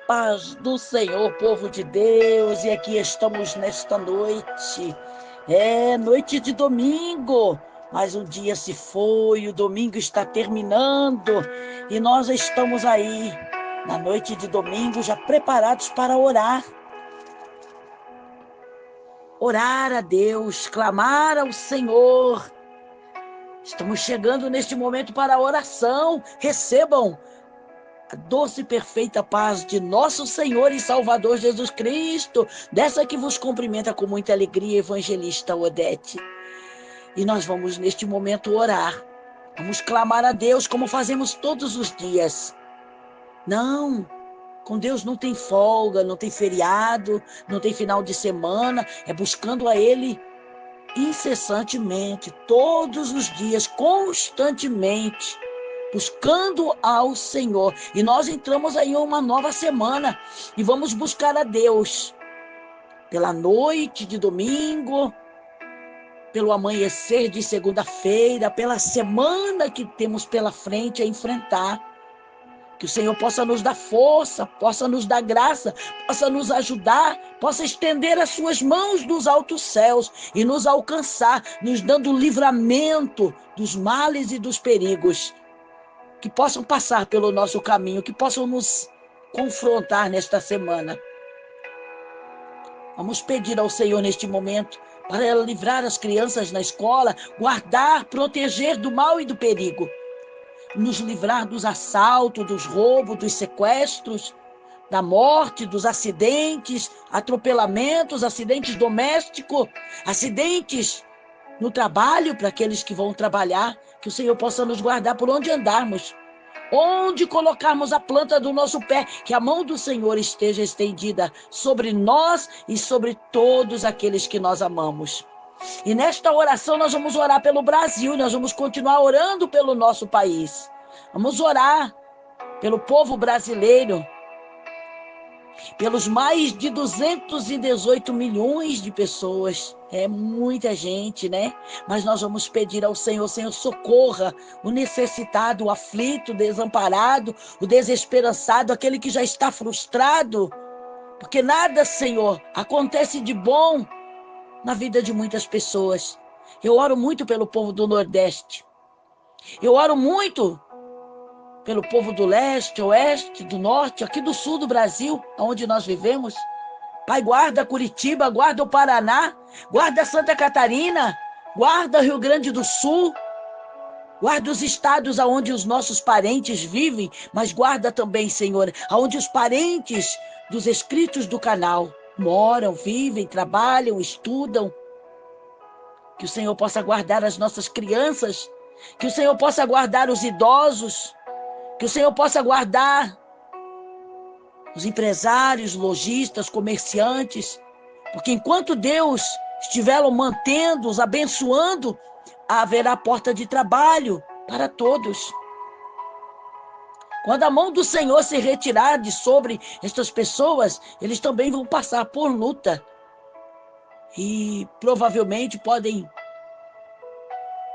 paz do Senhor, povo de Deus, e aqui estamos nesta noite. Noite de domingo, mas o dia se foi, o domingo está terminando e nós estamos aí na noite de domingo já preparados para orar. Orar a Deus, clamar ao Senhor. Estamos chegando neste momento para a oração. Recebam a doce e perfeita paz de nosso Senhor e Salvador Jesus Cristo, dessa que vos cumprimenta com muita alegria, evangelista Odete. E nós vamos neste momento orar. Vamos clamar a Deus como fazemos todos os dias. Não, com Deus não tem folga, não tem feriado, não tem final de semana. É buscando a Ele incessantemente, todos os dias, constantemente, buscando ao Senhor. E nós entramos aí em uma nova semana e vamos buscar a Deus pela noite de domingo, pelo amanhecer de segunda-feira, pela semana que temos pela frente a enfrentar. Que o Senhor possa nos dar força, possa nos dar graça, possa nos ajudar, possa estender as suas mãos dos altos céus e nos alcançar, nos dando livramento dos males e dos perigos que possam passar pelo nosso caminho, que possam nos confrontar nesta semana. Vamos pedir ao Senhor neste momento para livrar as crianças na escola, guardar, proteger do mal e do perigo. Nos livrar dos assaltos, dos roubos, dos sequestros, da morte, dos acidentes, atropelamentos, acidentes domésticos, acidentes no trabalho para aqueles que vão trabalhar, que o Senhor possa nos guardar por onde andarmos, onde colocarmos a planta do nosso pé, que a mão do Senhor esteja estendida sobre nós e sobre todos aqueles que nós amamos. E nesta oração nós vamos orar pelo Brasil, nós vamos continuar orando pelo nosso país. Vamos orar pelo povo brasileiro, pelos mais de 218 milhões de pessoas. É muita gente, né? Mas nós vamos pedir ao Senhor, Senhor, socorra o necessitado, o aflito, o desamparado, o desesperançado, aquele que já está frustrado. Porque nada, Senhor, acontece de bom na vida de muitas pessoas. Eu oro muito pelo povo do Nordeste. Eu oro muito pelo povo do Leste, Oeste, do Norte, aqui do Sul do Brasil, onde nós vivemos. Pai, guarda Curitiba, guarda o Paraná, guarda Santa Catarina, guarda Rio Grande do Sul, guarda os estados onde os nossos parentes vivem, mas guarda também, Senhor, onde os parentes dos inscritos do canal moram, vivem, trabalham, estudam. Que o Senhor possa guardar as nossas crianças, que o Senhor possa guardar os idosos, que o Senhor possa guardar os empresários, lojistas, comerciantes, porque enquanto Deus estiver mantendo-os, abençoando, haverá porta de trabalho para todos. Quando a mão do Senhor se retirar de sobre estas pessoas, eles também vão passar por luta. E provavelmente podem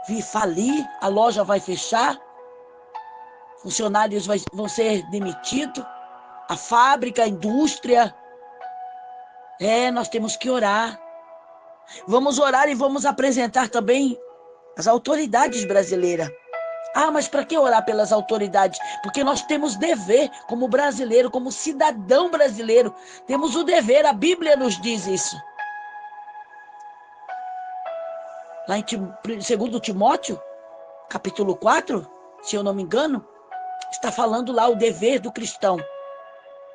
vir falir, a loja vai fechar, funcionários vão ser demitidos, a fábrica, a indústria. Nós temos que orar. Vamos orar e vamos apresentar também as autoridades brasileiras. Mas para que orar pelas autoridades? Porque nós temos dever como brasileiro, como cidadão brasileiro. Temos o dever, a Bíblia nos diz isso. Lá em 2 Timóteo, capítulo 4, se eu não me engano, está falando lá o dever do cristão.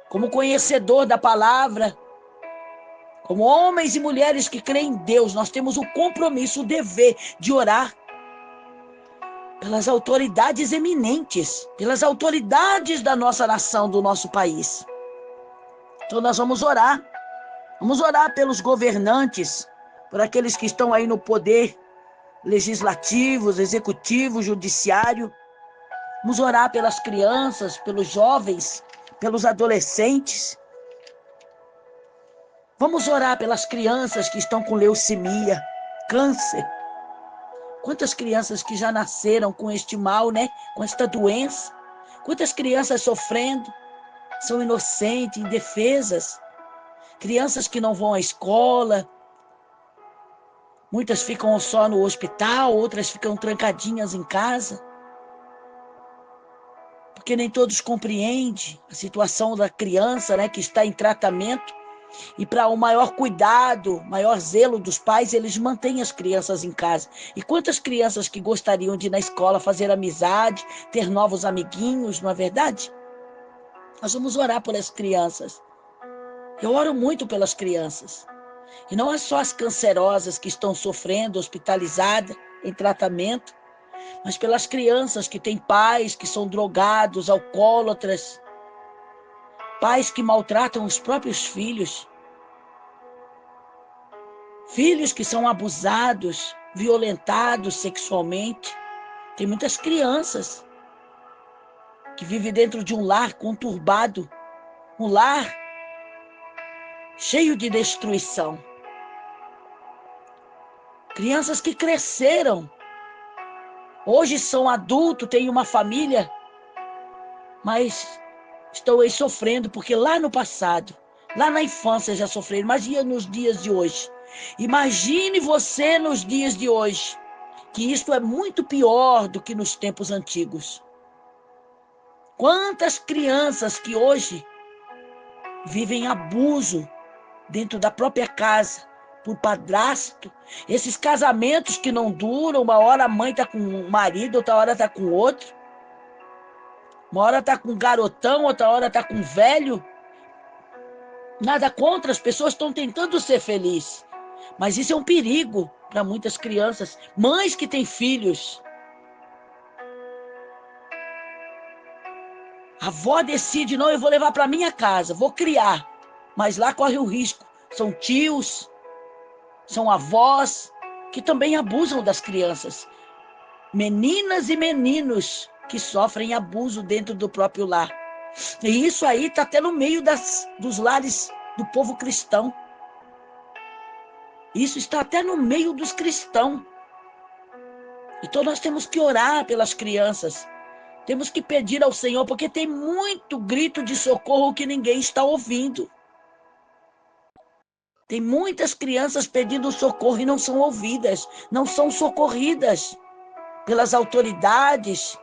Como conhecedor da palavra, como homens e mulheres que creem em Deus, nós temos o compromisso, o dever de orar pelas autoridades eminentes, pelas autoridades da nossa nação, do nosso país. Então nós vamos orar pelos governantes, por aqueles que estão aí no poder legislativo, executivo, judiciário. Vamos orar pelas crianças, pelos jovens, pelos adolescentes. Vamos orar pelas crianças que estão com leucemia, câncer. Quantas crianças que já nasceram com este mal, né? Com esta doença. Quantas crianças sofrendo. são inocentes, indefesas. Crianças que não vão à escola, muitas ficam só no hospital, outras ficam trancadinhas em casa, porque nem todos compreendem a situação da criança, né, que está em tratamento, e para o maior cuidado, maior zelo dos pais, eles mantêm as crianças em casa. E quantas crianças que gostariam de ir na escola fazer amizade, ter novos amiguinhos, não é verdade? Nós vamos orar por as crianças. Eu oro muito pelas crianças. E não é só as cancerosas que estão sofrendo, hospitalizadas, em tratamento, mas pelas crianças que têm pais que são drogados, alcoólatras, pais que maltratam os próprios filhos, filhos que são abusados, violentados sexualmente. Tem muitas crianças que vivem dentro de um lar conturbado, um lar cheio de destruição. Crianças que cresceram, hoje são adultos, têm uma família, mas estão aí sofrendo, porque lá no passado, lá na infância já sofreram. Imagina nos dias de hoje. Imagine você nos dias de hoje, que isto é muito pior do que nos tempos antigos. Quantas crianças que hoje vivem abuso dentro da própria casa, por padrasto, esses casamentos que não duram, uma hora a mãe está com um marido, outra hora está com outro, uma hora está com um garotão, outra hora está com um velho. Nada contra, as pessoas estão tentando ser felizes, mas isso é um perigo para muitas crianças, mães que têm filhos. A avó decide, não, eu vou levar para minha casa, vou criar, mas lá corre o risco, são tios, são avós que também abusam das crianças, meninas e meninos que sofrem abuso dentro do próprio lar. E isso aí está até no meio dos lares do povo cristão. Isso está até no meio dos cristãos. Então nós temos que orar pelas crianças. Temos que pedir ao Senhor, porque tem muito grito de socorro que ninguém está ouvindo. Tem muitas crianças pedindo socorro e não são ouvidas, não são socorridas pelas autoridades,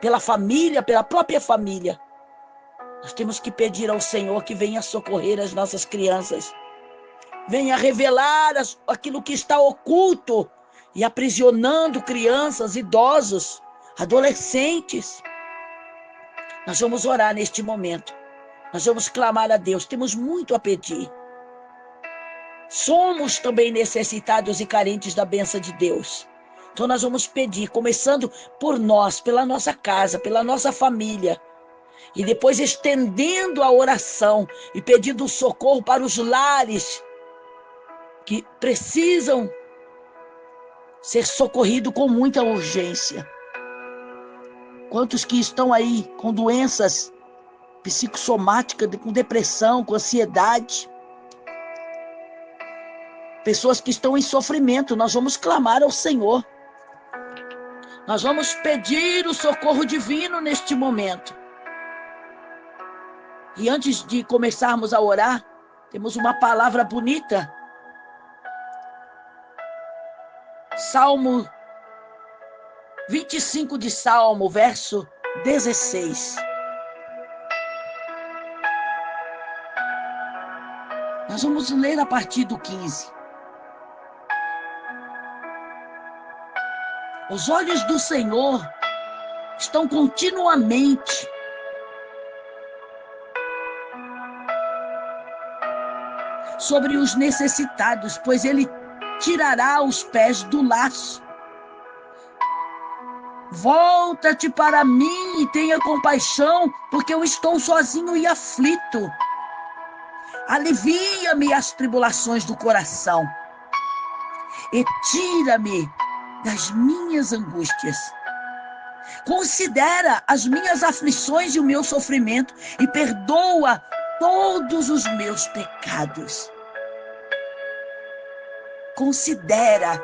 pela família, pela própria família. Nós temos que pedir ao Senhor que venha socorrer as nossas crianças. Venha revelar aquilo que está oculto e aprisionando crianças, idosos, adolescentes. Nós vamos orar neste momento. Nós vamos clamar a Deus. Temos muito a pedir. Somos também necessitados e carentes da bênção de Deus. Então nós vamos pedir, começando por nós, pela nossa casa, pela nossa família, e depois estendendo a oração e pedindo socorro para os lares que precisam ser socorridos com muita urgência. Quantos que estão aí com doenças psicossomáticas, com depressão, com ansiedade, pessoas que estão em sofrimento, nós vamos clamar ao Senhor. Nós vamos pedir o socorro divino neste momento. E antes de começarmos a orar, temos uma palavra bonita. Salmo 25 de Salmo, verso 16. Nós vamos ler a partir do 15. Os olhos do Senhor estão continuamente sobre os necessitados, pois Ele tirará os pés do laço. Volta-te para mim e tenha compaixão, porque eu estou sozinho e aflito. Alivia-me as tribulações do coração e tira-me das minhas angústias. Considera as minhas aflições e o meu sofrimento e perdoa todos os meus pecados. Considera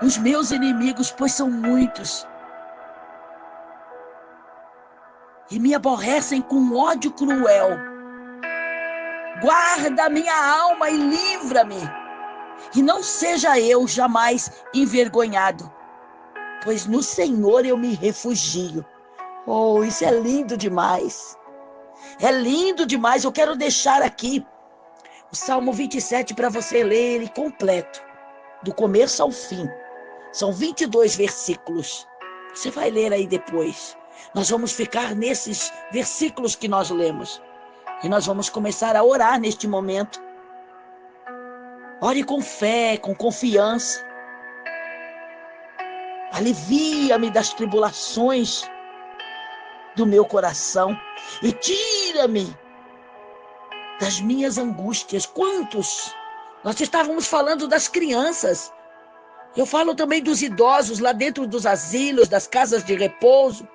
os meus inimigos, pois são muitos. e me aborrecem com ódio cruel. Guarda a minha alma e livra-me, e não seja eu jamais envergonhado, pois no Senhor eu me refugio. Oh, isso é lindo demais. É lindo demais. Eu quero deixar aqui o Salmo 27 para você ler ele completo, do começo ao fim. São 22 versículos. Você vai ler aí depois. Nós vamos ficar nesses versículos que nós lemos. E nós vamos começar a orar neste momento. Ore com fé, com confiança. Alivia-me das tribulações do meu coração e tira-me das minhas angústias. Quantos? Nós estávamos falando das crianças. Eu falo também dos idosos lá dentro dos asilos, das casas de repouso.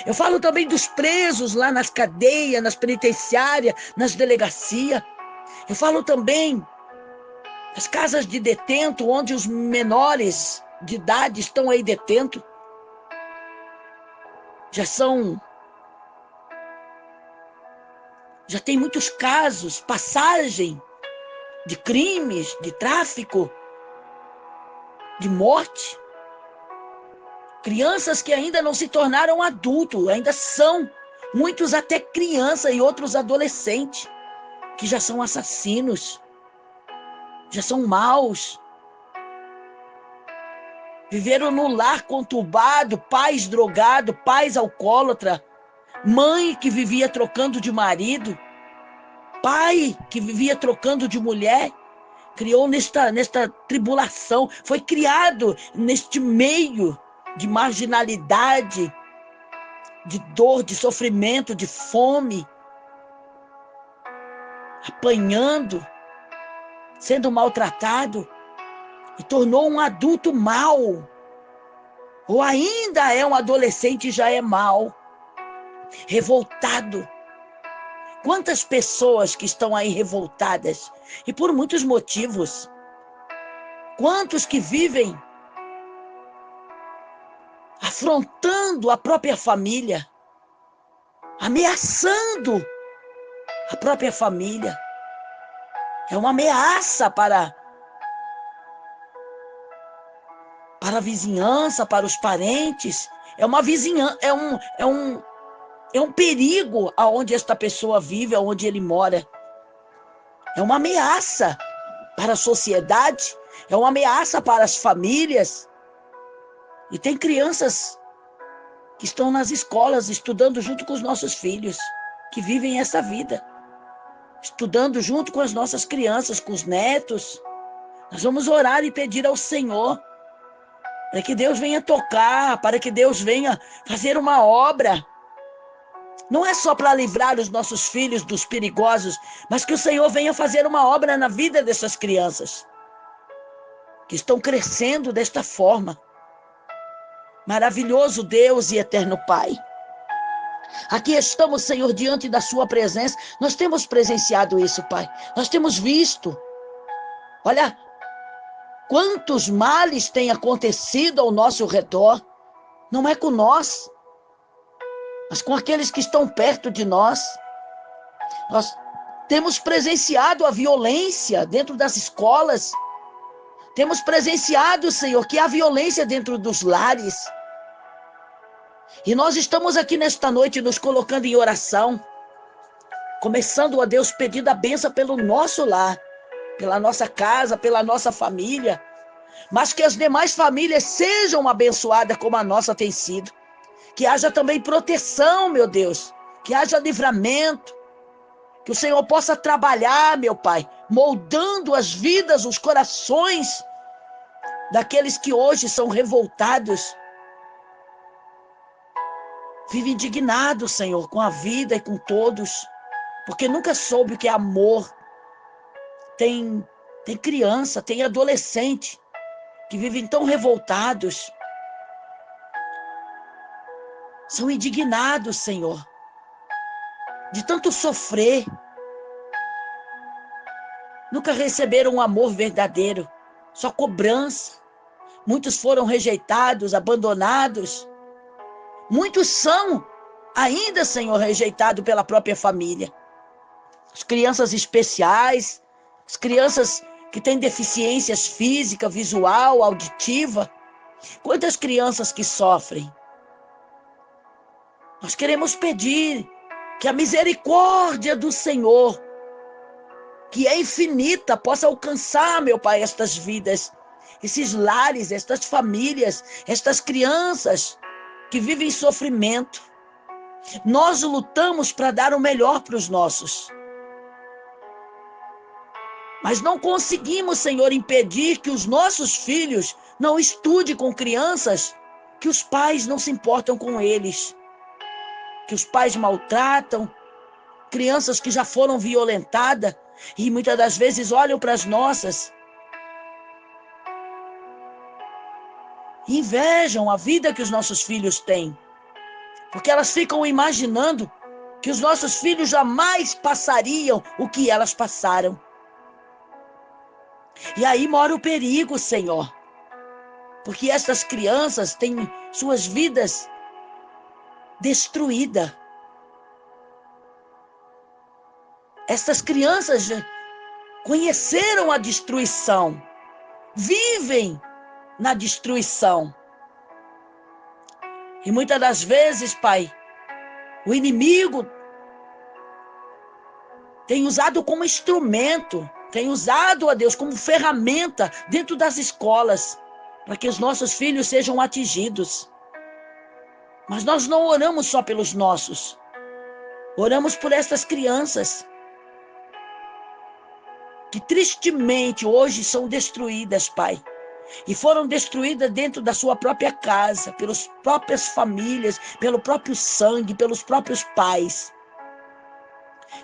Eu falo também dos presos lá nas cadeias, nas penitenciárias, nas delegacias. Eu falo também das casas de detento, onde os menores de idade estão aí detentos. Já tem muitos casos, passagem de crimes, de tráfico, de morte. Crianças que ainda não se tornaram adultos, ainda são, muitos até crianças e outros adolescentes, que já são assassinos, já são maus. Viveram no lar conturbado, pais drogados, pais alcoólatras, mãe que vivia trocando de marido, pai que vivia trocando de mulher. Criou nesta tribulação, foi criado neste meio de marginalidade, de dor, de sofrimento, de fome, apanhando, sendo maltratado, e tornou um adulto mau, ou ainda é um adolescente e já é mau, revoltado. Quantas pessoas que estão aí revoltadas, e por muitos motivos. Quantos que vivem afrontando a própria família, ameaçando a própria família. É uma ameaça para a vizinhança, para os parentes. É uma vizinhança, é um perigo aonde esta pessoa vive, aonde ele mora. É uma ameaça para a sociedade, é uma ameaça para as famílias. E tem crianças que estão nas escolas estudando junto com os nossos filhos, que vivem essa vida, estudando junto com as nossas crianças, com os netos. Nós vamos orar e pedir ao Senhor para que Deus venha tocar, para que Deus venha fazer uma obra. Não é só para livrar os nossos filhos dos perigosos, mas que o Senhor venha fazer uma obra na vida dessas crianças que estão crescendo desta forma. Maravilhoso Deus e eterno Pai. Aqui estamos, Senhor, diante da sua presença. Nós temos presenciado isso, Pai. Nós temos visto. Olha, quantos males têm acontecido ao nosso redor. Não é com nós, mas com aqueles que estão perto de nós. Nós temos presenciado a violência dentro das escolas. Temos presenciado, Senhor, que há violência dentro dos lares. E nós estamos aqui nesta noite nos colocando em oração, começando a Deus pedindo a bênção pelo nosso lar, pela nossa casa, pela nossa família, mas que as demais famílias sejam abençoadas como a nossa tem sido. Que haja também proteção, meu Deus, que haja livramento, que o Senhor possa trabalhar, meu Pai, moldando as vidas, os corações daqueles que hoje são revoltados. Vive indignado, Senhor, com a vida e com todos, porque nunca soube o que é amor. Tem criança, tem adolescente que vivem tão revoltados. São indignados, Senhor, de tanto sofrer. Nunca receberam um amor verdadeiro, só cobrança. Muitos foram rejeitados, abandonados. Muitos são ainda, Senhor, rejeitado pela própria família. As crianças especiais, as crianças que têm deficiências física, visual, auditiva. Quantas crianças que sofrem? Nós queremos pedir que a misericórdia do Senhor, que é infinita, possa alcançar, meu Pai, estas vidas, esses lares, estas famílias, estas crianças que vivem sofrimento. Nós lutamos para dar o melhor para os nossos. Mas não conseguimos, Senhor, impedir que os nossos filhos não estudem com crianças que os pais não se importam com eles, que os pais maltratam, crianças que já foram violentadas e muitas das vezes olham para as nossas e invejam a vida que os nossos filhos têm, porque elas ficam imaginando que os nossos filhos jamais passariam o que elas passaram. E aí mora o perigo, Senhor, porque essas crianças têm suas vidas destruídas. Essas crianças conheceram a destruição, vivem na destruição. E muitas das vezes, Pai, o inimigo tem usado como instrumento, tem usado, ó Deus, como ferramenta dentro das escolas, para que os nossos filhos sejam atingidos. Mas nós não oramos só pelos nossos, oramos por essas crianças, que tristemente hoje são destruídas, Pai. E foram destruídas dentro da sua própria casa, pelas próprias famílias, pelo próprio sangue, pelos próprios pais.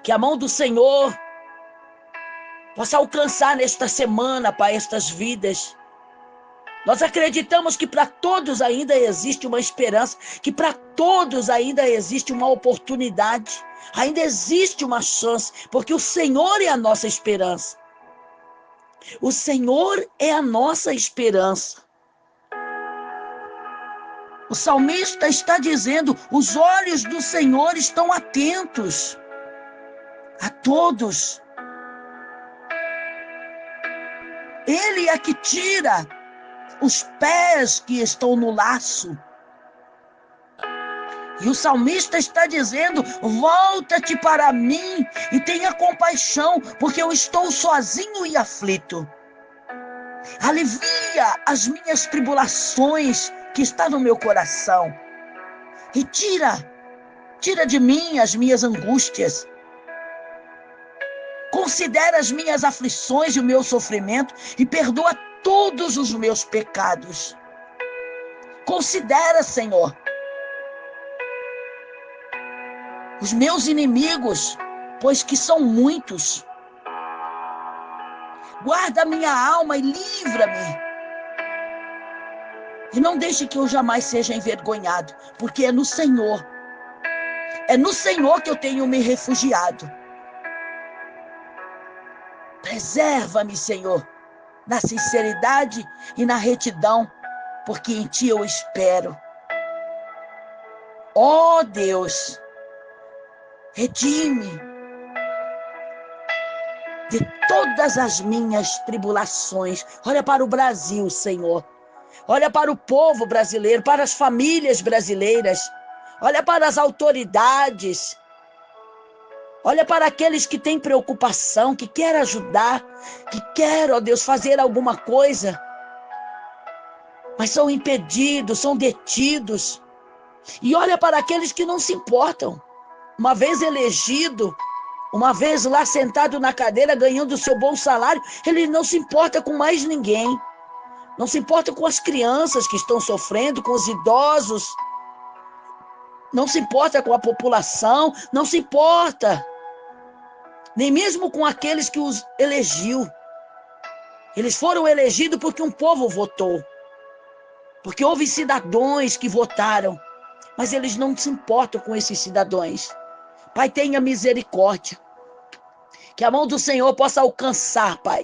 Que a mão do Senhor possa alcançar nesta semana, Pai, estas vidas. Nós acreditamos que para todos ainda existe uma esperança, que para todos ainda existe uma oportunidade, ainda existe uma chance, porque o Senhor é a nossa esperança. O Senhor é a nossa esperança. O salmista está dizendo: os olhos do Senhor estão atentos a todos. Ele é que tira os pés que estão no laço. E o salmista está dizendo: volta-te para mim e tenha compaixão, porque eu estou sozinho e aflito. Alivia as minhas tribulações que está no meu coração. E tira de mim as minhas angústias. Considera as minhas aflições e o meu sofrimento e perdoa todos os meus pecados. Considera, Senhor, os meus inimigos, pois que são muitos. Guarda minha alma e livra-me. E não deixe que eu jamais seja envergonhado, porque é no Senhor. É no Senhor que eu tenho me refugiado. Preserva-me, Senhor, na sinceridade e na retidão, porque em Ti eu espero. Ó Deus, redime de todas as minhas tribulações. Olha para o Brasil, Senhor. Olha para o povo brasileiro, para as famílias brasileiras. Olha para as autoridades. Olha para aqueles que têm preocupação, que querem ajudar, que querem, ó Deus, fazer alguma coisa, mas são impedidos, são detidos. E olha para aqueles que não se importam. Uma vez elegido, uma vez lá sentado na cadeira, ganhando o seu bom salário, ele não se importa com mais ninguém. Não se importa com as crianças que estão sofrendo, com os idosos. Não se importa com a população, não se importa. Nem mesmo com aqueles que os elegiu. Eles foram elegidos porque um povo votou. Porque houve cidadãos que votaram. Mas eles não se importam com esses cidadãos. Pai, tenha misericórdia. Que a mão do Senhor possa alcançar, Pai.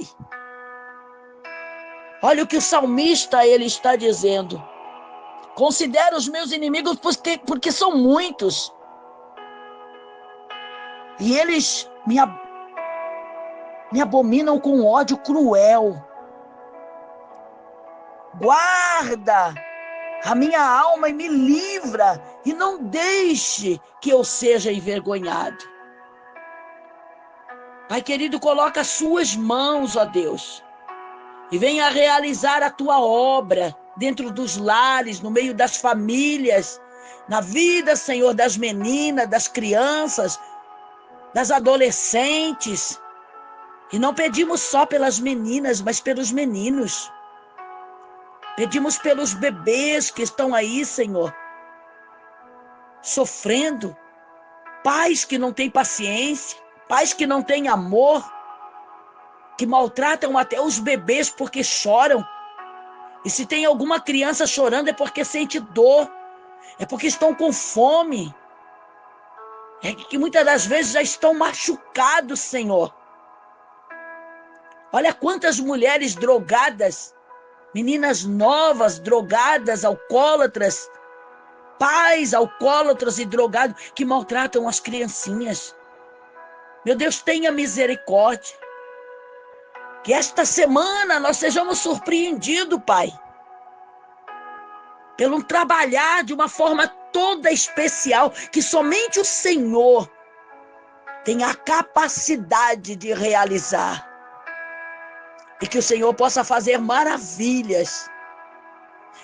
Olha o que o salmista ele está dizendo. Considero os meus inimigos porque são muitos. E eles me abominam com ódio cruel. Guarda a minha alma e me livra, e não deixe que eu seja envergonhado. Pai querido, coloca as suas mãos, ó Deus, e venha realizar a tua obra dentro dos lares, no meio das famílias, na vida, Senhor, das meninas, das crianças, das adolescentes. E não pedimos só pelas meninas, mas pelos meninos. Pedimos pelos bebês que estão aí, Senhor, sofrendo. Pais que não têm paciência, pais que não têm amor, que maltratam até os bebês porque choram. E se tem alguma criança chorando é porque sente dor, é porque estão com fome, é que muitas das vezes já estão machucados, Senhor. Olha quantas mulheres drogadas, meninas novas, drogadas, alcoólatras, pais alcoólatras e drogados que maltratam as criancinhas. Meu Deus, tenha misericórdia. Que esta semana nós sejamos surpreendidos, Pai, pelo trabalhar de uma forma toda especial, que somente o Senhor tem a capacidade de realizar. E que o Senhor possa fazer maravilhas,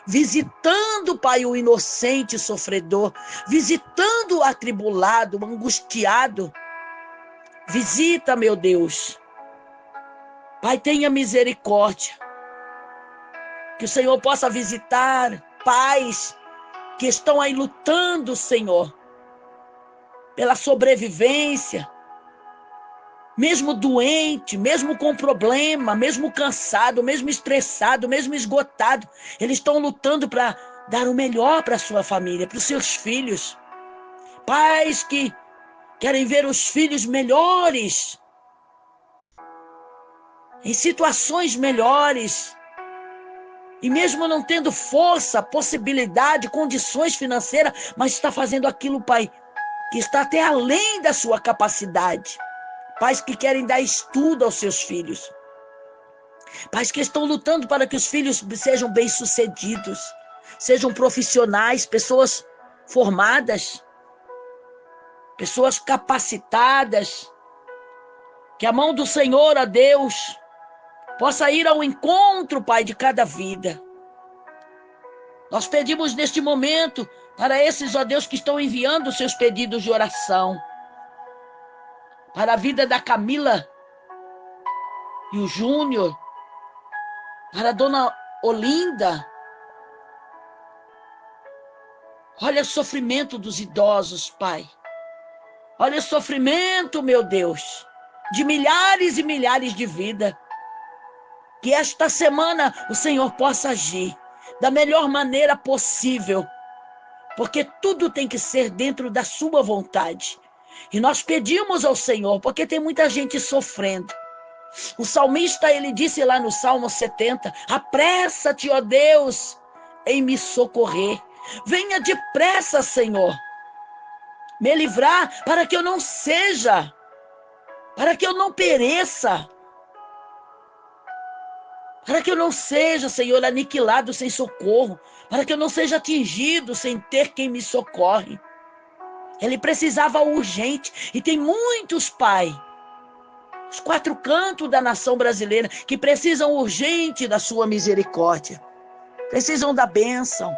visitando, Pai, o inocente sofredor, visitando o atribulado, o angustiado. Visita, meu Deus. Pai, tenha misericórdia. Que o Senhor possa visitar pais que estão aí lutando, Senhor, pela sobrevivência, mesmo doente, mesmo com problema, mesmo cansado, mesmo estressado, mesmo esgotado, eles estão lutando para dar o melhor para a sua família, para os seus filhos. Pais que querem ver os filhos melhores, em situações melhores, e mesmo não tendo força, possibilidade, condições financeiras, mas está fazendo aquilo, Pai, que está até além da sua capacidade. Pais que querem dar estudo aos seus filhos. Pais que estão lutando para que os filhos sejam bem-sucedidos, sejam profissionais, pessoas formadas, pessoas capacitadas. Que a mão do Senhor, ó Deus, possa ir ao encontro, Pai, de cada vida. Nós pedimos neste momento para esses, ó Deus, que estão enviando os seus pedidos de oração. Para a vida da Camila e o Júnior, para a dona Olinda. Olha o sofrimento dos idosos, Pai. Olha o sofrimento, meu Deus, de milhares e milhares de vidas. Que esta semana o Senhor possa agir da melhor maneira possível, porque tudo tem que ser dentro da sua vontade. E nós pedimos ao Senhor, porque tem muita gente sofrendo. O salmista, ele disse lá no Salmo 70, apressa-te, ó Deus, em me socorrer. Venha depressa, Senhor, me livrar para que eu não seja, para que eu não pereça, para que eu não seja, Senhor, aniquilado sem socorro, para que eu não seja atingido sem ter quem me socorre. Ele precisava urgente, e tem muitos, Pai, os 4 cantos da nação brasileira, que precisam urgente da sua misericórdia, precisam da bênção.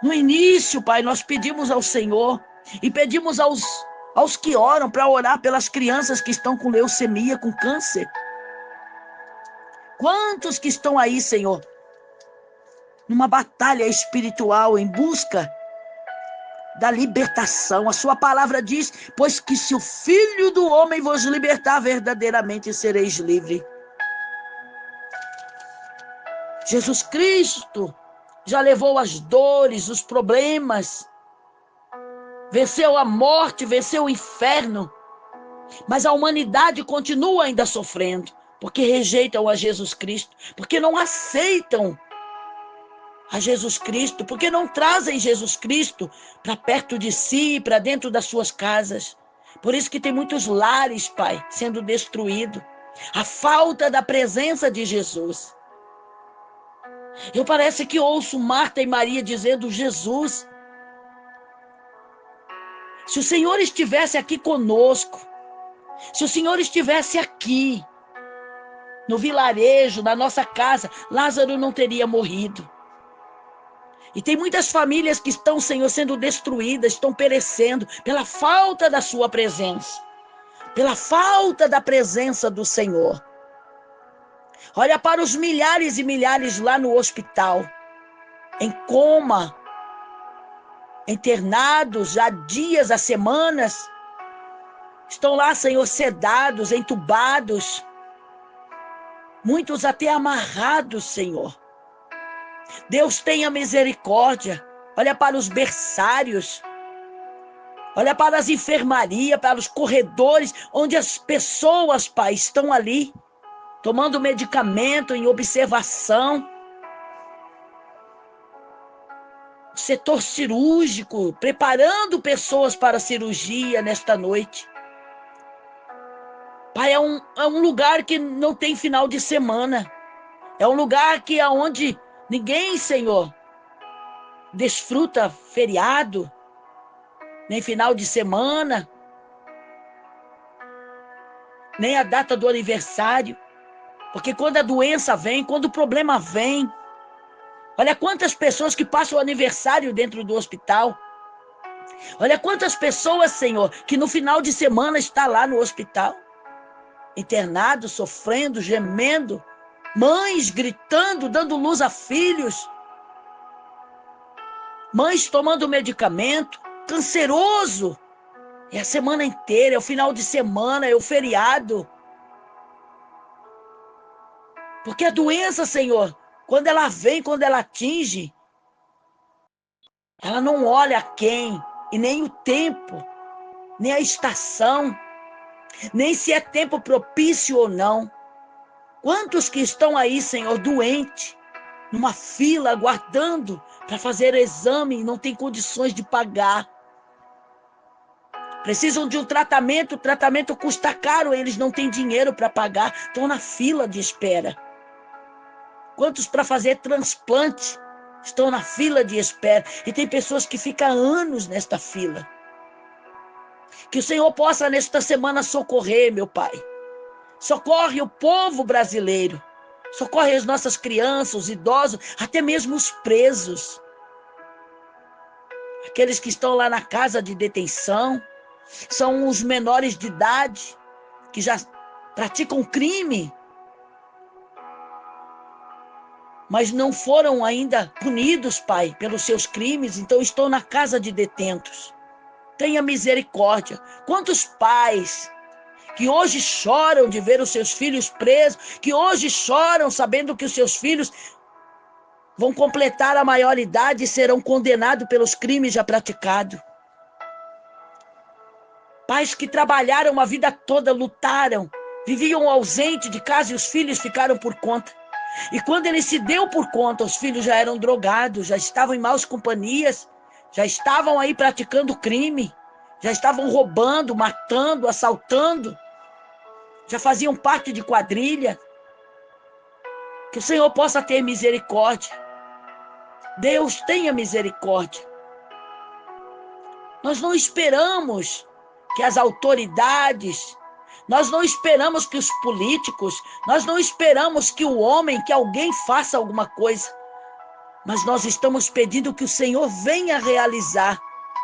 No início, Pai, nós pedimos ao Senhor, e pedimos aos que oram, para orar pelas crianças que estão com leucemia, com câncer. Quantos que estão aí, Senhor, numa batalha espiritual, em busca da libertação. A sua palavra diz, pois que se o Filho do Homem vos libertar, verdadeiramente sereis livres. Jesus Cristo já levou as dores, os problemas, venceu a morte, venceu o inferno, mas a humanidade continua ainda sofrendo, porque rejeitam a Jesus Cristo, porque não aceitam a Jesus Cristo? Por que não trazem Jesus Cristo para perto de si, para dentro das suas casas? Por isso que tem muitos lares, Pai, sendo destruídos. A falta da presença de Jesus. Eu parece que ouço Marta e Maria dizendo: Jesus, se o Senhor estivesse aqui conosco, se o Senhor estivesse aqui, no vilarejo, na nossa casa, Lázaro não teria morrido. E tem muitas famílias que estão, Senhor, sendo destruídas, estão perecendo pela falta da sua presença, pela falta da presença do Senhor. Olha para os milhares e milhares lá no hospital, em coma, internados há dias, há semanas. Estão lá, Senhor, sedados, entubados, muitos até amarrados, Senhor. Deus tenha misericórdia. Olha para os berçários, olha para as enfermarias, para os corredores, onde as pessoas, Pai, estão ali, tomando medicamento, em observação. O setor cirúrgico, preparando pessoas para a cirurgia nesta noite. Pai, é um lugar que não tem final de semana. É um lugar que aonde ninguém, Senhor, desfruta feriado, nem final de semana, nem a data do aniversário. Porque quando a doença vem, quando o problema vem, olha quantas pessoas que passam o aniversário dentro do hospital. Olha quantas pessoas, Senhor, que no final de semana está lá no hospital, internado, sofrendo, gemendo, mães gritando, dando luz a filhos, mães tomando medicamento, canceroso. É a semana inteira, é o final de semana, é o feriado. Porque a doença, Senhor, quando ela vem, quando ela atinge, ela não olha a quem, e nem o tempo, nem a estação, nem se é tempo propício ou não. Quantos que estão aí, Senhor, doentes, numa fila, aguardando para fazer exame e não tem condições de pagar. Precisam de um tratamento, o tratamento custa caro, eles não têm dinheiro para pagar, estão na fila de espera. Quantos para fazer transplante estão na fila de espera? E tem pessoas que ficam anos nesta fila. Que o Senhor possa nesta semana socorrer, meu Pai. Socorre o povo brasileiro. Socorre as nossas crianças, os idosos, até mesmo os presos. Aqueles que estão lá na casa de detenção. São os menores de idade que já praticam crime, mas não foram ainda punidos, Pai, pelos seus crimes, então estão na casa de detentos. Tenha misericórdia. Quantos pais que hoje choram de ver os seus filhos presos, que hoje choram sabendo que os seus filhos vão completar a maioridade e serão condenados pelos crimes já praticados. Pais que trabalharam a vida toda, lutaram, viviam ausente de casa e os filhos ficaram por conta. E quando ele se deu por conta, os filhos já eram drogados, já estavam em maus companhias, já estavam aí praticando crime, já estavam roubando, matando, assaltando, já faziam parte de quadrilha. Que o Senhor possa ter misericórdia. Deus tenha misericórdia. Nós não esperamos que as autoridades, nós não esperamos que os políticos, nós não esperamos que o homem, que alguém faça alguma coisa, mas nós estamos pedindo que o Senhor venha realizar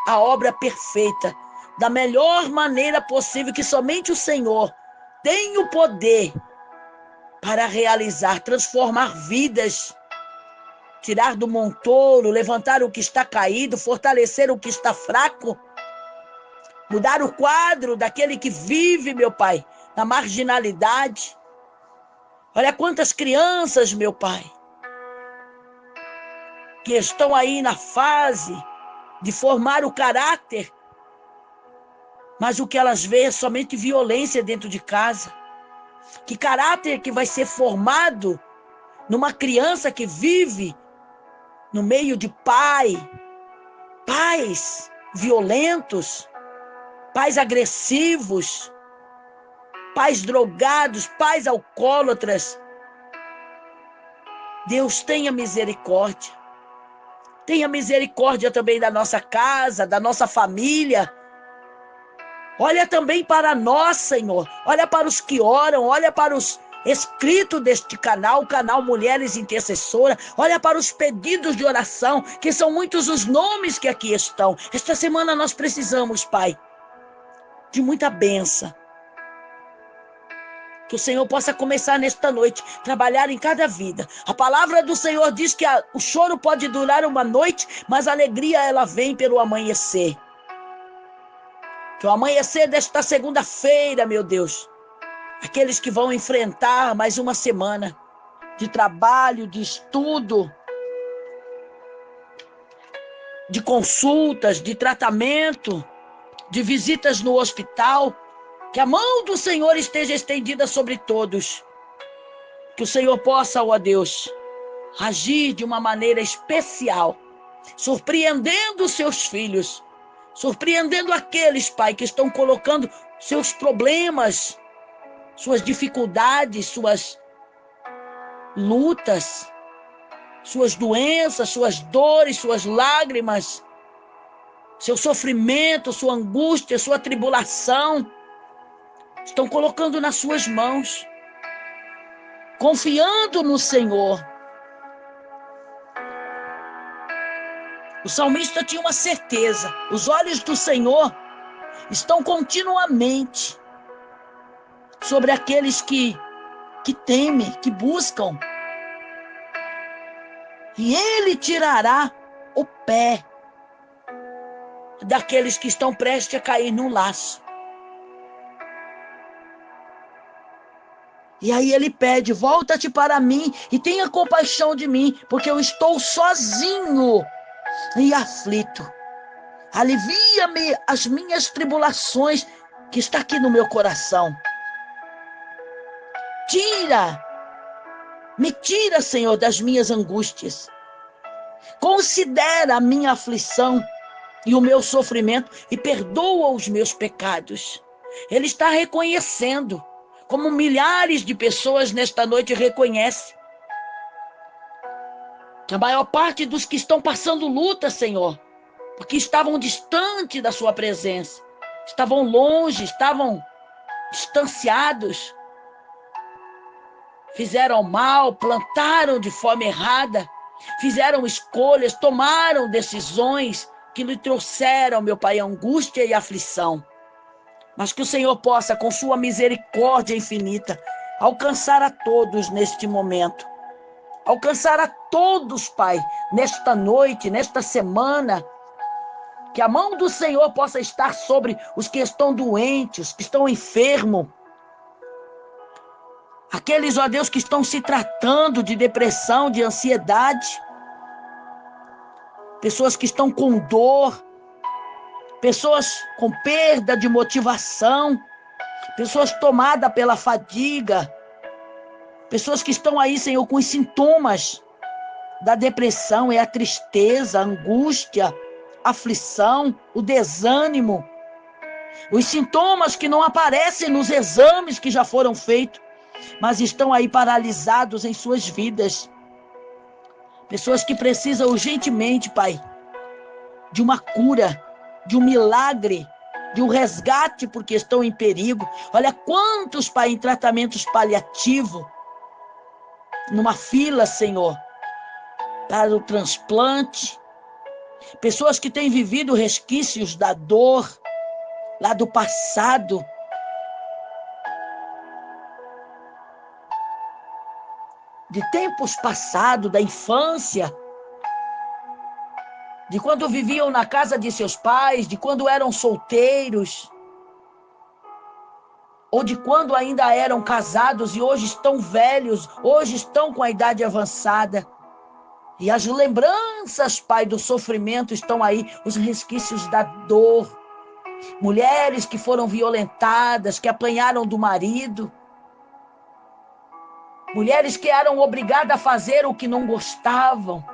a obra perfeita, da melhor maneira possível, que somente o Senhor tem o poder para realizar, transformar vidas, tirar do montouro, levantar o que está caído, fortalecer o que está fraco, mudar o quadro daquele que vive, meu Pai, na marginalidade. Olha quantas crianças, meu Pai, que estão aí na fase de formar o caráter, mas o que elas veem é somente violência dentro de casa. Que caráter que vai ser formado numa criança que vive no meio de pais violentos, pais agressivos, pais drogados, pais alcoólatras. Deus, tenha misericórdia. Tenha misericórdia também da nossa casa, da nossa família. Olha também para nós, Senhor. Olha para os que oram, olha para os inscritos deste canal, o canal Mulheres Intercessoras. Olha para os pedidos de oração, que são muitos os nomes que aqui estão. Esta semana nós precisamos, Pai, de muita bênção. Que o Senhor possa começar nesta noite, trabalhar em cada vida. A palavra do Senhor diz que o choro pode durar uma noite, mas a alegria ela vem pelo amanhecer. Que o amanhecer desta segunda-feira, meu Deus, aqueles que vão enfrentar mais uma semana de trabalho, de estudo, de consultas, de tratamento, de visitas no hospital, que a mão do Senhor esteja estendida sobre todos. Que o Senhor possa, ó Deus, agir de uma maneira especial, surpreendendo os seus filhos, surpreendendo aqueles, Pai, que estão colocando seus problemas, suas dificuldades, suas lutas, suas doenças, suas dores, suas lágrimas, seu sofrimento, sua angústia, sua tribulação, estão colocando nas suas mãos, confiando no Senhor. O salmista tinha uma certeza: os olhos do Senhor estão continuamente sobre aqueles que temem, que buscam. E Ele tirará o pé daqueles que estão prestes a cair num laço. E aí ele pede: volta-te para mim e tenha compaixão de mim, porque eu estou sozinho e aflito. Alivia-me as minhas tribulações que está aqui no meu coração. Me tira, Senhor, das minhas angústias. Considera a minha aflição e o meu sofrimento e perdoa os meus pecados. Ele está reconhecendo, como milhares de pessoas nesta noite reconhecem, que a maior parte dos que estão passando luta, Senhor, porque estavam distante da sua presença, estavam longe, estavam distanciados, fizeram mal, plantaram de forma errada, fizeram escolhas, tomaram decisões que lhe trouxeram, meu Pai, angústia e aflição. Mas que o Senhor possa, com sua misericórdia infinita, alcançar a todos neste momento. Alcançar a todos, Pai, nesta noite, nesta semana. Que a mão do Senhor possa estar sobre os que estão doentes, os que estão enfermos. Aqueles, ó Deus, que estão se tratando de depressão, de ansiedade. Pessoas que estão com dor. Pessoas com perda de motivação. Pessoas tomadas pela fadiga. Pessoas que estão aí, Senhor, com os sintomas da depressão, é a tristeza, a angústia, a aflição, o desânimo. Os sintomas que não aparecem nos exames que já foram feitos, mas estão aí paralisados em suas vidas. Pessoas que precisam urgentemente, Pai, de uma cura, de um milagre, de um resgate, porque estão em perigo. Olha quantos, Pai, em tratamentos paliativos, numa fila, Senhor, para o transplante. Pessoas que têm vivido resquícios da dor, lá do passado. De tempos passados, da infância. De quando viviam na casa de seus pais, de quando eram solteiros. Ou de quando ainda eram casados e hoje estão velhos, hoje estão com a idade avançada. E as lembranças, Pai, do sofrimento estão aí, os resquícios da dor. Mulheres que foram violentadas, que apanharam do marido. Mulheres que eram obrigadas a fazer o que não gostavam.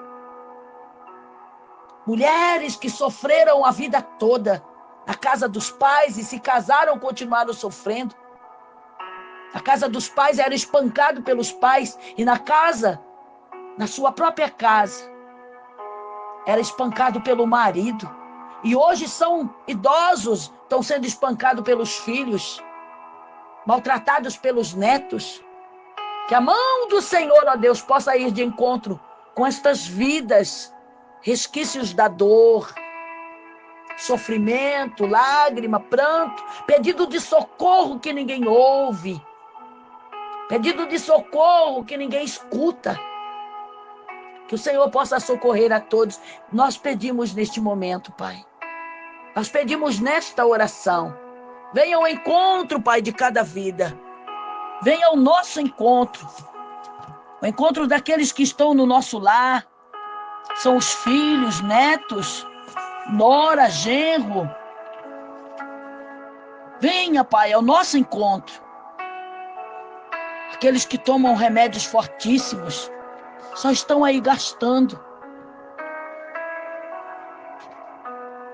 Mulheres que sofreram a vida toda na casa dos pais e se casaram, continuaram sofrendo. A casa dos pais era espancado pelos pais e na sua própria casa, era espancado pelo marido. E hoje são idosos, estão sendo espancados pelos filhos, maltratados pelos netos. Que a mão do Senhor, ó Deus, possa ir de encontro com estas vidas, resquícios da dor, sofrimento, lágrima, pranto, pedido de socorro que ninguém ouve, pedido de socorro que ninguém escuta. Que o Senhor possa socorrer a todos. Nós pedimos neste momento, Pai. Nós pedimos nesta oração. Venha ao encontro, Pai, de cada vida. Venha ao nosso encontro. O encontro daqueles que estão no nosso lar. São os filhos, netos, nora, genro. Venha, Pai, ao nosso encontro. Aqueles que tomam remédios fortíssimos. Só estão aí gastando.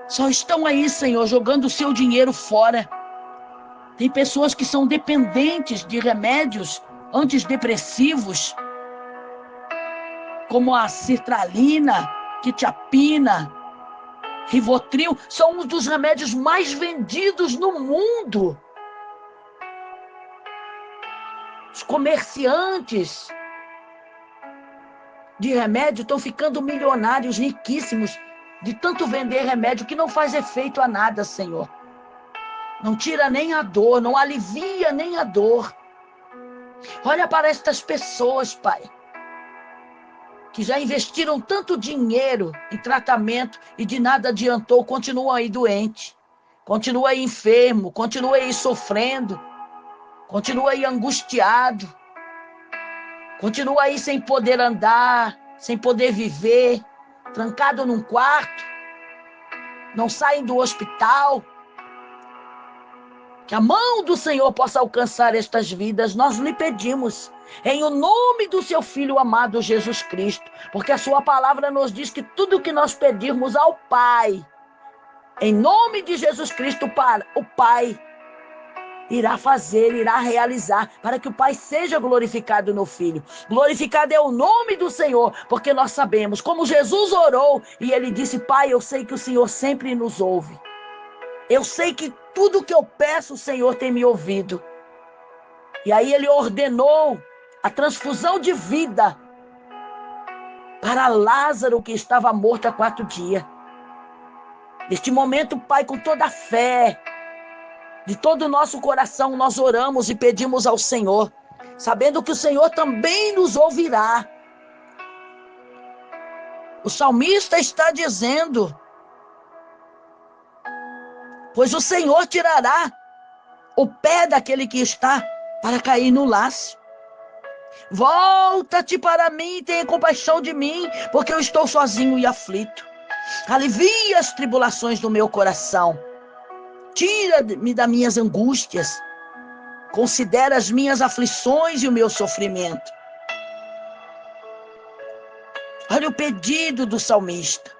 Só estão aí, Senhor, jogando o seu dinheiro fora. Tem pessoas que são dependentes de remédios antidepressivos, como a sertralina, quetiapina, Rivotril. São um dos remédios mais vendidos no mundo. Os comerciantes de remédio estão ficando milionários, riquíssimos, de tanto vender remédio que não faz efeito a nada, Senhor. Não tira nem a dor, não alivia nem a dor. Olha para estas pessoas, Pai, que já investiram tanto dinheiro em tratamento e de nada adiantou, continuam aí doente, continua aí enfermo, continua aí sofrendo, continua aí angustiado, continua aí sem poder andar, sem poder viver, trancado num quarto, não saem do hospital. Que a mão do Senhor possa alcançar estas vidas, nós lhe pedimos, em o nome do seu Filho amado Jesus Cristo, porque a sua palavra nos diz que tudo que nós pedirmos ao Pai, em nome de Jesus Cristo, o Pai irá fazer, irá realizar, para que o Pai seja glorificado no Filho. Glorificado é o nome do Senhor, porque nós sabemos, como Jesus orou, e ele disse: Pai, eu sei que o Senhor sempre nos ouve. Eu sei que tudo que eu peço, o Senhor tem me ouvido. E aí ele ordenou a transfusão de vida para Lázaro, que estava morto há 4 dias. Neste momento, Pai, com toda a fé, de todo o nosso coração, nós oramos e pedimos ao Senhor, sabendo que o Senhor também nos ouvirá. O salmista está dizendo: pois o Senhor tirará o pé daquele que está para cair no laço. Volta-te para mim e tenha compaixão de mim, porque eu estou sozinho e aflito. Alivia as tribulações do meu coração. Tira-me das minhas angústias. Considera as minhas aflições e o meu sofrimento. Olha o pedido do salmista.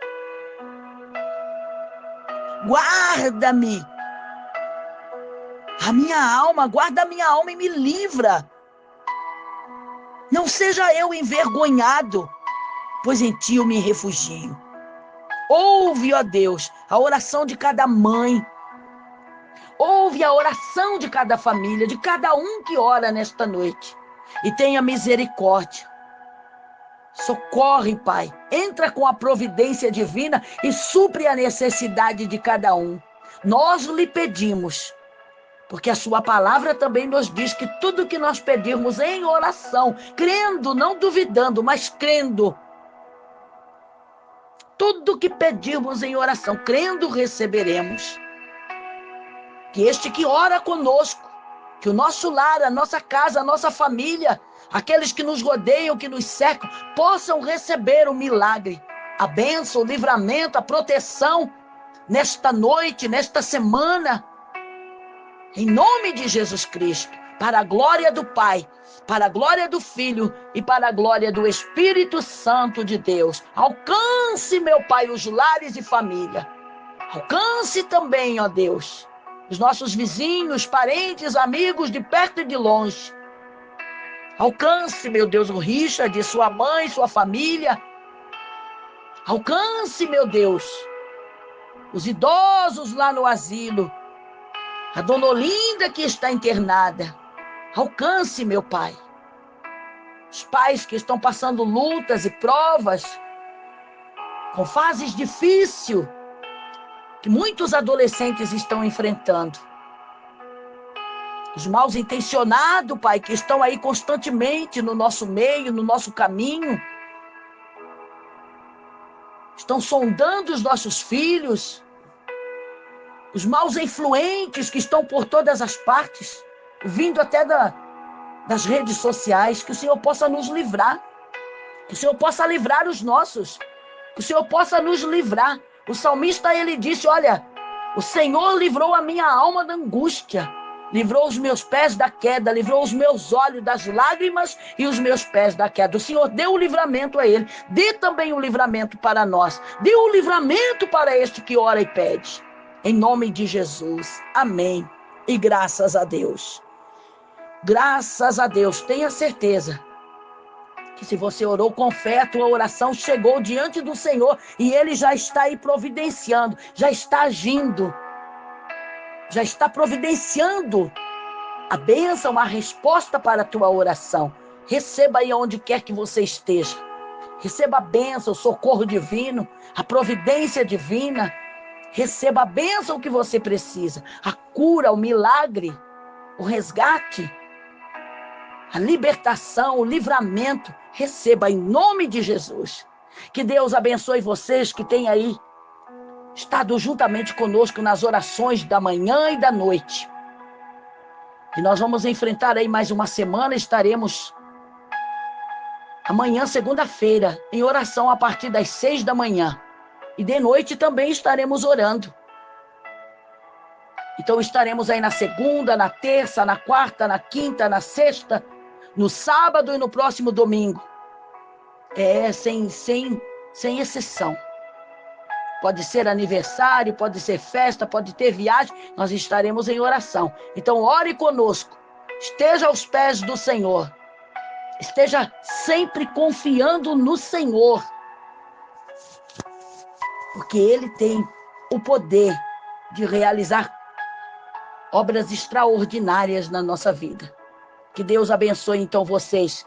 Guarda-me, guarda a minha alma e me livra. Não seja eu envergonhado, pois em ti eu me refugio. Ouve, ó Deus, a oração de cada mãe. Ouve a oração de cada família, de cada um que ora nesta noite. E tenha misericórdia. Socorre, Pai. Entra com a providência divina e supre a necessidade de cada um. Nós lhe pedimos, porque a sua palavra também nos diz que tudo que nós pedirmos em oração, crendo, não duvidando, mas crendo, tudo que pedirmos em oração, crendo, receberemos. Que este que ora conosco, que o nosso lar, a nossa casa, a nossa família, aqueles que nos rodeiam, que nos cercam, possam receber o milagre, a bênção, o livramento, a proteção, nesta noite, nesta semana, em nome de Jesus Cristo. para a glória do Pai, para a glória do Filho e para a glória do Espírito Santo de Deus. Alcance, meu Pai, os lares e família. Alcance também, ó Deus, os nossos vizinhos, parentes, amigos de perto e de longe. Alcance, meu Deus, o Richard, sua mãe, sua família. Alcance, meu Deus, os idosos lá no asilo. A dona Olinda que está internada. Alcance, meu Pai. Os pais que estão passando lutas e provas, com fases difíceis, que muitos adolescentes estão enfrentando. Os mal intencionados, Pai, que estão aí constantemente no nosso meio, no nosso caminho. Estão sondando os nossos filhos. Os maus influentes que estão por todas as partes, vindo até das redes sociais. Que o Senhor possa nos livrar. Que o Senhor possa livrar os nossos. Que o Senhor possa nos livrar. O salmista, ele disse, olha, o Senhor livrou a minha alma da angústia. Livrou os meus pés da queda, livrou os meus olhos das lágrimas e os meus pés da queda. O Senhor deu o livramento a ele. Dê também o livramento para nós. Dê o livramento para este que ora e pede. Em nome de Jesus. Amém. E graças a Deus. Graças a Deus. Tenha certeza que se você orou com fé, a tua oração chegou diante do Senhor e Ele já está aí providenciando, já está agindo. Já está providenciando a bênção, a resposta para a tua oração. Receba aí onde quer que você esteja. Receba a bênção, o socorro divino, a providência divina. Receba a bênção que você precisa. A cura, o milagre, o resgate, a libertação, o livramento. Receba em nome de Jesus. Que Deus abençoe vocês que têm aí estado juntamente conosco nas orações da manhã e da noite. E nós vamos enfrentar aí mais uma semana, estaremos amanhã, segunda-feira, em oração a partir das 6 da manhã. E de noite também estaremos orando. Então estaremos aí na segunda, na terça, na quarta, na quinta, na sexta, no sábado e no próximo domingo. Sem exceção. Pode ser aniversário, pode ser festa, pode ter viagem, nós estaremos em oração. Então ore conosco, esteja aos pés do Senhor, esteja sempre confiando no Senhor, porque Ele tem o poder de realizar obras extraordinárias na nossa vida. Que Deus abençoe então vocês.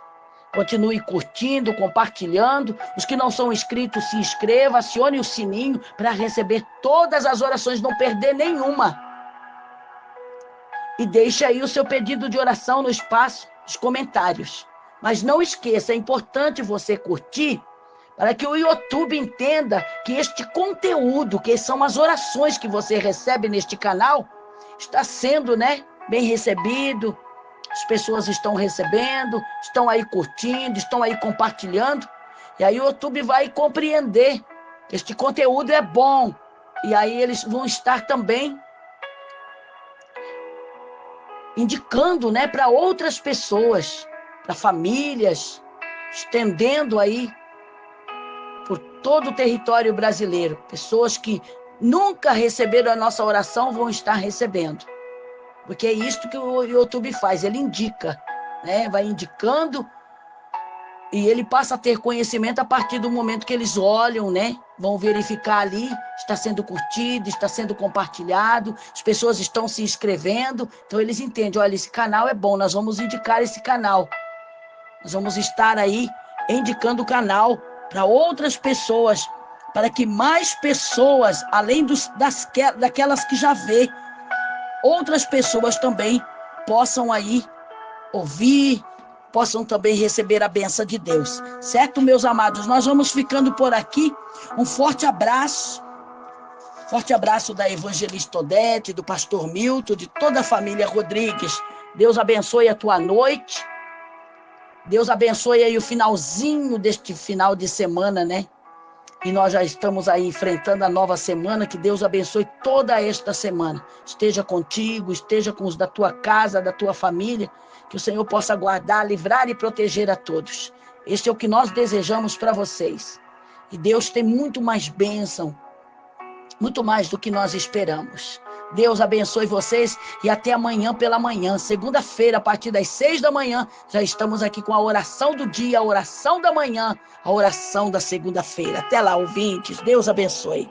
Continue curtindo, compartilhando. Os que não são inscritos, se inscreva, acione o sininho para receber todas as orações, não perder nenhuma. E deixe aí o seu pedido de oração no espaço dos comentários. Mas não esqueça, é importante você curtir para que o YouTube entenda que este conteúdo, que são as orações que você recebe neste canal, está sendo, bem recebido. As pessoas estão recebendo, estão aí curtindo, estão aí compartilhando. E aí o YouTube vai compreender que este conteúdo é bom. E aí eles vão estar também indicando, para outras pessoas, para famílias, estendendo aí por todo o território brasileiro. Pessoas que nunca receberam a nossa oração vão estar recebendo. Porque é isto que o YouTube faz, ele indica, vai indicando e ele passa a ter conhecimento a partir do momento que eles olham, vão verificar ali, está sendo curtido, está sendo compartilhado, as pessoas estão se inscrevendo, então eles entendem, olha, esse canal é bom, nós vamos indicar esse canal, nós vamos estar aí indicando o canal para outras pessoas, para que mais pessoas, além daquelas que já vê, outras pessoas também possam aí ouvir, possam também receber a bênção de Deus. Certo, meus amados? Nós vamos ficando por aqui. Um forte abraço. Forte abraço da evangelista Odete, do pastor Milton, de toda a família Rodrigues. Deus abençoe a tua noite. Deus abençoe aí o finalzinho deste final de semana, E nós já estamos aí enfrentando a nova semana. Que Deus abençoe toda esta semana. Esteja contigo, esteja com os da tua casa, da tua família. Que o Senhor possa guardar, livrar e proteger a todos. Este é o que nós desejamos para vocês. E Deus tem muito mais bênção, muito mais do que nós esperamos. Deus abençoe vocês e até amanhã pela manhã, segunda-feira, a partir das 6 da manhã, já estamos aqui com a oração do dia, a oração da manhã, a oração da segunda-feira. Até lá, ouvintes. Deus abençoe.